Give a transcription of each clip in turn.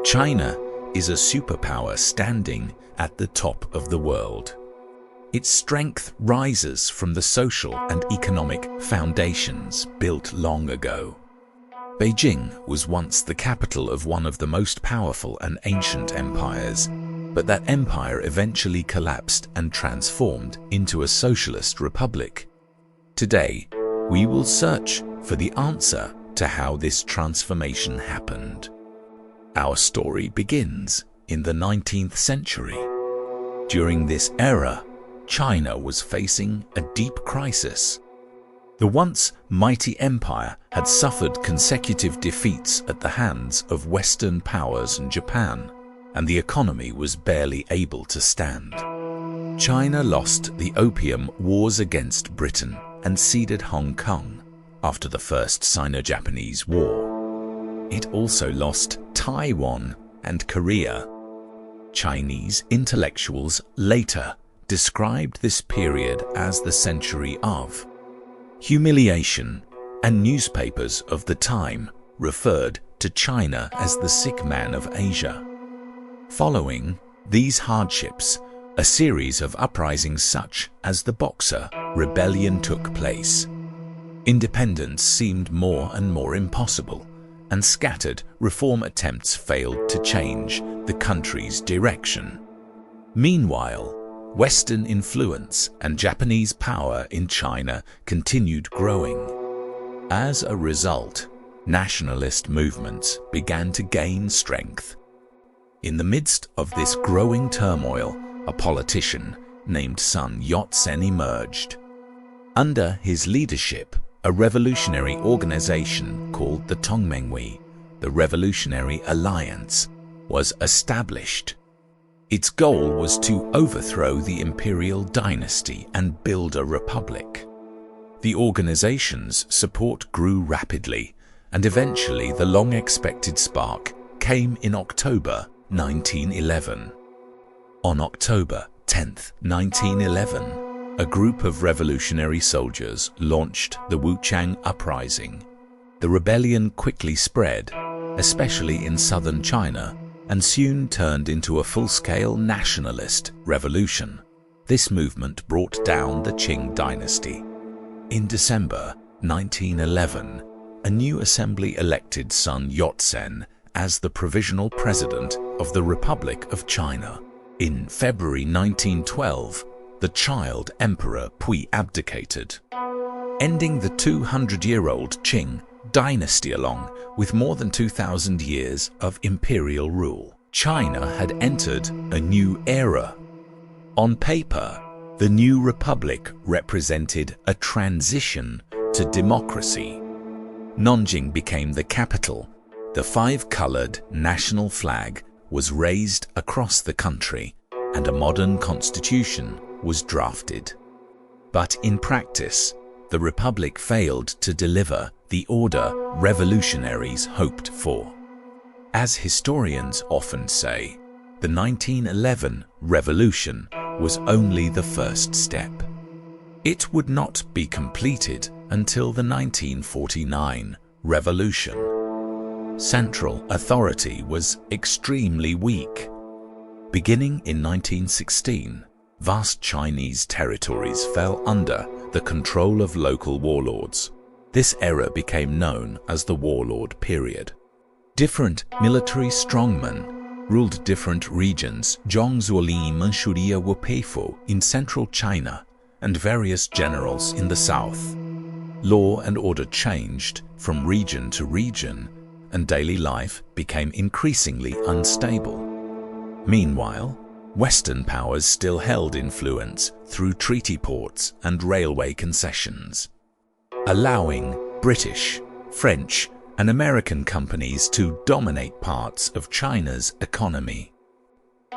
China is a superpower standing at the top of the world. Its strength rises from the social and economic foundations built long ago. Beijing was once the capital of one of the most powerful and ancient empires, but that empire eventually collapsed and transformed into a socialist republic. Today, we will search for the answer to how this transformation happened. Our story begins in the 19th century. During this era, China was facing a deep crisis. The once mighty empire had suffered consecutive defeats at the hands of Western powers and Japan, and the economy was barely able to stand. China lost the Opium Wars against Britain and ceded Hong Kong after the First Sino-Japanese War. It also lost Taiwan and Korea. Chinese intellectuals later described this period as the century of humiliation, and newspapers of the time referred to China as the sick man of Asia. Following these hardships, a series of uprisings such as the Boxer Rebellion took place. Independence seemed more and more impossible, and scattered reform attempts failed to change the country's direction. Meanwhile, Western influence and Japanese power in China continued growing. As a result, nationalist movements began to gain strength. In the midst of this growing turmoil, a politician named Sun Yat-sen emerged. Under his leadership, a revolutionary organization called the Tongmenghui, the Revolutionary Alliance, was established. Its goal was to overthrow the imperial dynasty and build a republic. The organization's support grew rapidly, and eventually the long-expected spark came in October 1911. On October 10, 1911, a group of revolutionary soldiers launched the Wuchang Uprising. The rebellion quickly spread, especially in southern China, and soon turned into a full-scale nationalist revolution. This movement brought down the Qing dynasty. In December 1911, a new assembly elected Sun Yat-sen as the provisional president of the Republic of China. In February 1912, the child emperor Pui abdicated, ending the 200-year-old Qing dynasty along with more than 2,000 years of imperial rule. China had entered a new era. On paper, the new republic represented a transition to democracy. Nanjing became the capital. The five-colored national flag was raised across the country, and a modern constitution was drafted. But in practice, the republic failed to deliver the order revolutionaries hoped for. As historians often say, the 1911 revolution was only the first step. It would not be completed until the 1949 revolution. Central authority was extremely weak. Beginning in 1916, vast Chinese territories fell under the control of local warlords. This era became known as the Warlord period. Different military strongmen ruled different regions. Zhongzuolin in Manchuria were Peifo in central China, and various generals in the south. Law and order changed from region to region, and daily life became increasingly unstable. Meanwhile, Western powers still held influence through treaty ports and railway concessions, allowing British, French, and American companies to dominate parts of China's economy.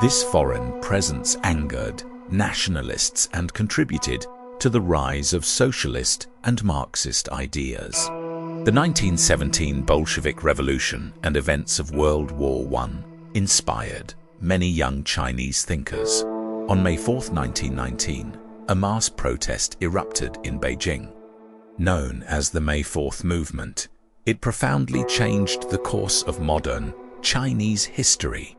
This foreign presence angered nationalists and contributed to the rise of socialist and Marxist ideas. The 1917 Bolshevik Revolution and events of World War I inspired many young Chinese thinkers. On May 4, 1919, a mass protest erupted in Beijing. Known as the May 4th movement, it profoundly changed the course of modern Chinese history.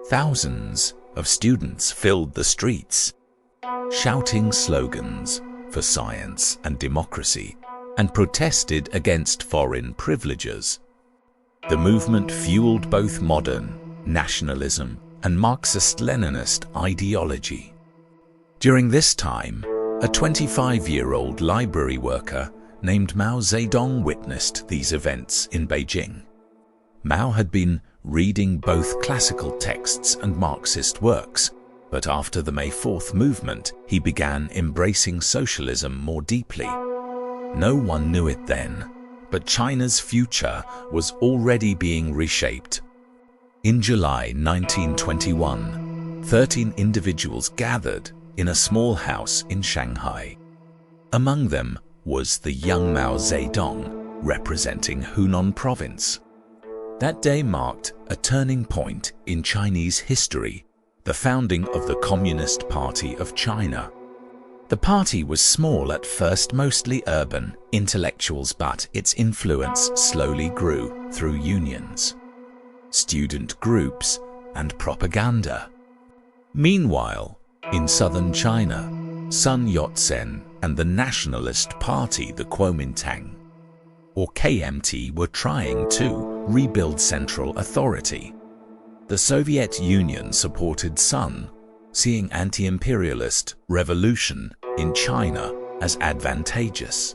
Thousands of students filled the streets, shouting slogans for science and democracy, and protested against foreign privileges. The movement fueled both modern nationalism and Marxist-Leninist ideology. During this time, a 25-year-old library worker named Mao Zedong witnessed these events in Beijing. Mao had been reading both classical texts and Marxist works, but after the May 4th movement, he began embracing socialism more deeply. No one knew it then, but China's future was already being reshaped. In July 1921, 13 individuals gathered in a small house in Shanghai. Among them was the young Mao Zedong, representing Hunan province. That day marked a turning point in Chinese history, the founding of the Communist Party of China. The party was small at first, mostly urban intellectuals, but its influence slowly grew through unions, student groups, and propaganda. Meanwhile, in southern China, Sun Yat-sen and the Nationalist Party, the Kuomintang, or KMT, were trying to rebuild central authority. The Soviet Union supported Sun, seeing anti-imperialist revolution in China as advantageous.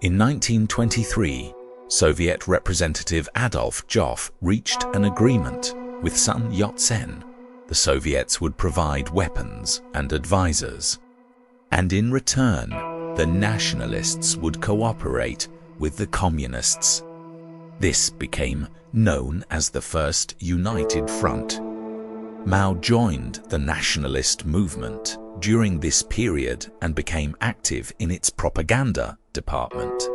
In 1923, Soviet Representative Adolf Joff reached an agreement with Sun Yat-sen. The Soviets would provide weapons and advisors, and in return, the nationalists would cooperate with the communists. This became known as the First United Front. Mao joined the nationalist movement during this period and became active in its propaganda department.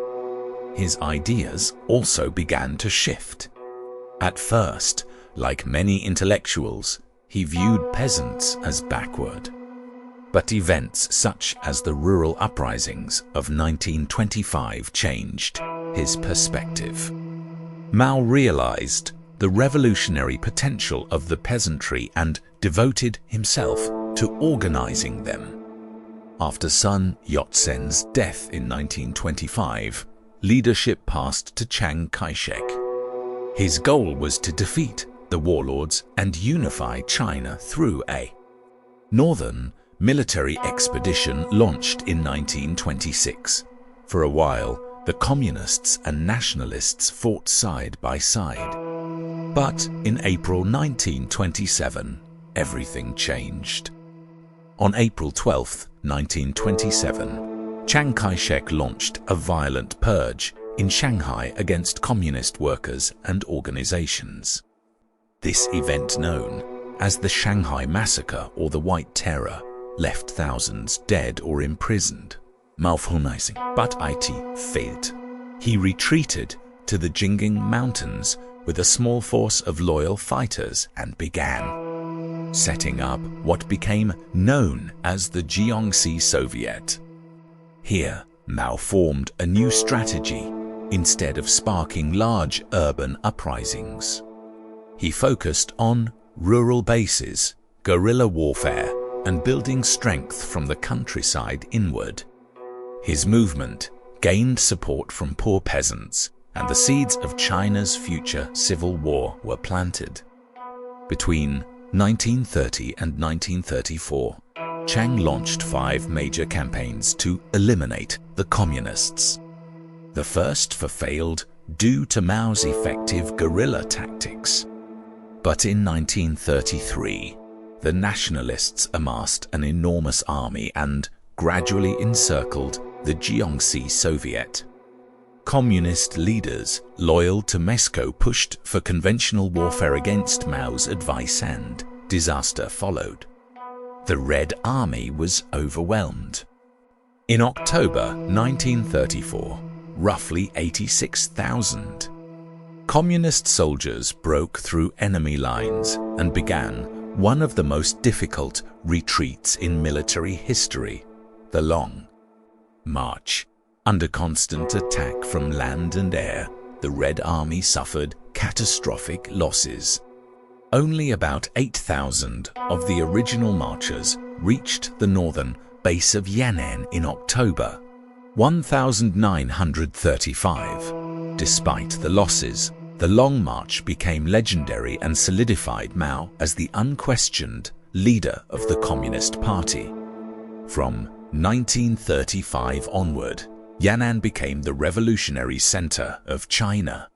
His ideas also began to shift. At first, like many intellectuals, he viewed peasants as backward. But events such as the rural uprisings of 1925 changed his perspective. Mao realized the revolutionary potential of the peasantry and devoted himself to organizing them. After Sun Yat-sen's death in 1925, leadership passed to Chiang Kai-shek. His goal was to defeat the warlords and unify China through a northern military expedition launched in 1926. For a while, the communists and nationalists fought side by side. But in April 1927, everything changed. On April 12, 1927, Chiang Kai-shek launched a violent purge in Shanghai against communist workers and organizations. This event, known as the Shanghai Massacre or the White Terror, left thousands dead or imprisoned. But it failed. He retreated to the Jinggang Mountains with a small force of loyal fighters and began setting up what became known as the Jiangxi Soviet. Here, Mao formed a new strategy. Instead of sparking large urban uprisings, he focused on rural bases, guerrilla warfare, and building strength from the countryside inward. His movement gained support from poor peasants, and the seeds of China's future civil war were planted. Between 1930 and 1934, Chiang launched 5 major campaigns to eliminate the communists. The first failed due to Mao's effective guerrilla tactics. But in 1933, the nationalists amassed an enormous army and gradually encircled the Jiangxi Soviet. Communist leaders loyal to Moscow pushed for conventional warfare against Mao's advice, and disaster followed. The Red Army was overwhelmed. In October 1934, roughly 86,000 communist soldiers broke through enemy lines and began one of the most difficult retreats in military history, the Long March. Under constant attack from land and air, the Red Army suffered catastrophic losses. Only about 8,000 of the original marchers reached the northern base of Yan'an in October 1935. Despite the losses, the Long March became legendary and solidified Mao as the unquestioned leader of the Communist Party. From 1935 onward, Yan'an became the revolutionary center of China.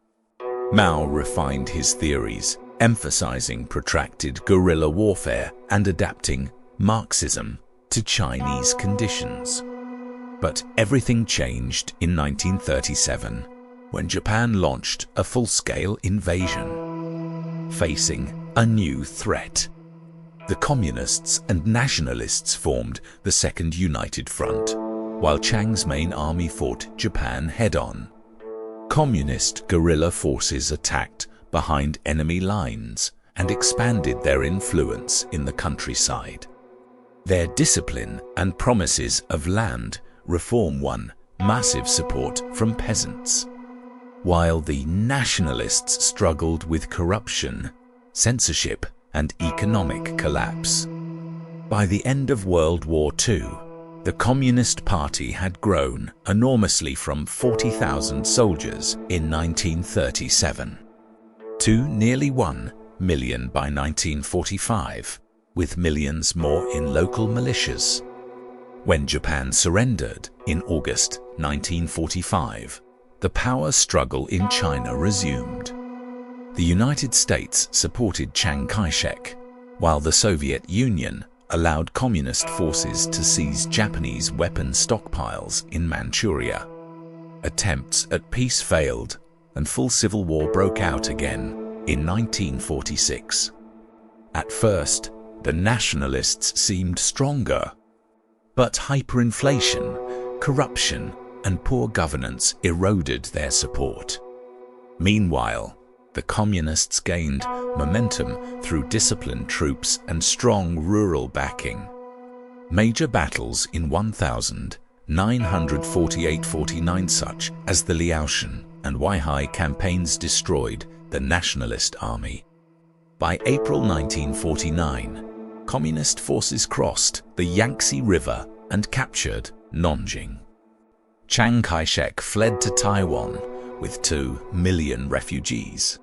Mao refined his theories, emphasizing protracted guerrilla warfare and adapting Marxism to Chinese conditions. But everything changed in 1937, when Japan launched a full-scale invasion. Facing a new threat, the Communists and Nationalists formed the Second United Front, while Chiang's main army fought Japan head-on. Communist guerrilla forces attacked behind enemy lines and expanded their influence in the countryside. Their discipline and promises of land reform won massive support from peasants, while the Nationalists struggled with corruption, censorship, and economic collapse. By the end of World War II, the Communist Party had grown enormously from 40,000 soldiers in 1937 to nearly 1 million by 1945, with millions more in local militias. When Japan surrendered in August 1945, the power struggle in China resumed. The United States supported Chiang Kai-shek, while the Soviet Union allowed communist forces to seize Japanese weapon stockpiles in Manchuria. Attempts at peace failed, and full civil war broke out again in 1946. At first, the Nationalists seemed stronger, but hyperinflation, corruption, and poor governance eroded their support. Meanwhile, the Communists gained momentum through disciplined troops and strong rural backing. Major battles in 1948–49, such as the Liaoshan and Weihai campaigns, destroyed the Nationalist army. By April 1949, Communist forces crossed the Yangtze River and captured Nanjing. Chiang Kai-shek fled to Taiwan with 2 million refugees.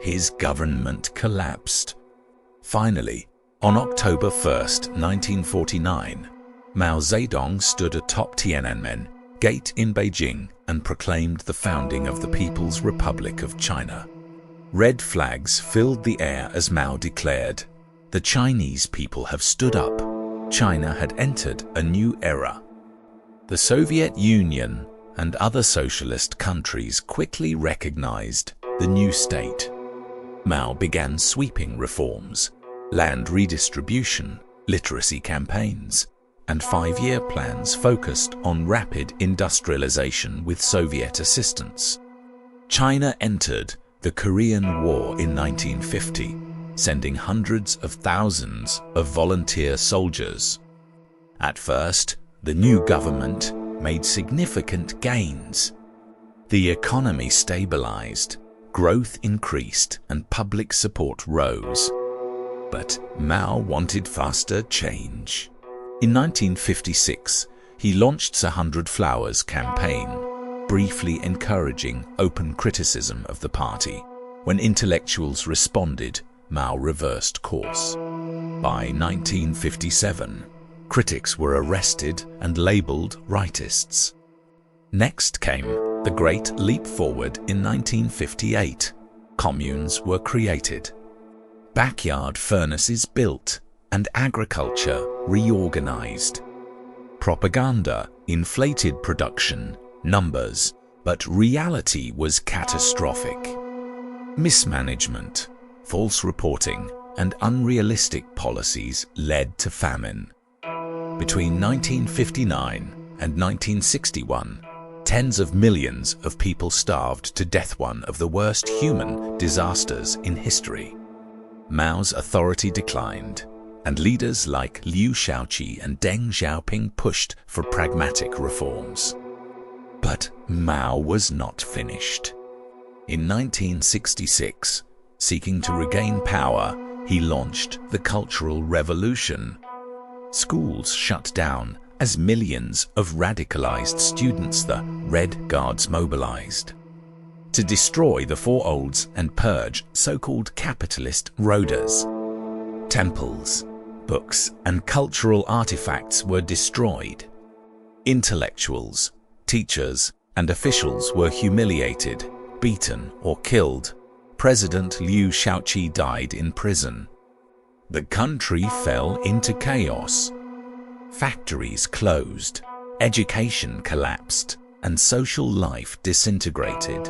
His government collapsed. Finally, on October 1, 1949, Mao Zedong stood atop Tiananmen Gate in Beijing and proclaimed the founding of the People's Republic of China. Red flags filled the air as Mao declared, "The Chinese people have stood up. China had entered a new era." The Soviet Union and other socialist countries quickly recognized the new state. Mao began sweeping reforms, land redistribution, literacy campaigns, and 5-year plans focused on rapid industrialization with Soviet assistance. China entered the Korean War in 1950, sending hundreds of thousands of volunteer soldiers. At first, the new government made significant gains. The economy stabilized, growth increased, and public support rose. But Mao wanted faster change. In 1956, he launched the 100 Flowers campaign, briefly encouraging open criticism of the party. When intellectuals responded, Mao reversed course. By 1957, critics were arrested and labeled rightists. Next came the Great Leap Forward in 1958. Communes were created, backyard furnaces built, and agriculture reorganized. Propaganda inflated production numbers, but reality was catastrophic. Mismanagement, false reporting, and unrealistic policies led to famine. Between 1959 and 1961, tens of millions of people starved to death, one of the worst human disasters in history. Mao's authority declined, and leaders like Liu Shaoqi and Deng Xiaoping pushed for pragmatic reforms. But Mao was not finished. In 1966, seeking to regain power, he launched the Cultural Revolution. Schools shut down as millions of radicalized students, the Red Guards, mobilized to destroy the Four Olds and purge so-called capitalist roaders. Temples, books, and cultural artifacts were destroyed. Intellectuals, teachers, and officials were humiliated, beaten, or killed. President Liu Shaoqi died in prison. The country fell into chaos. Factories closed, education collapsed, and social life disintegrated.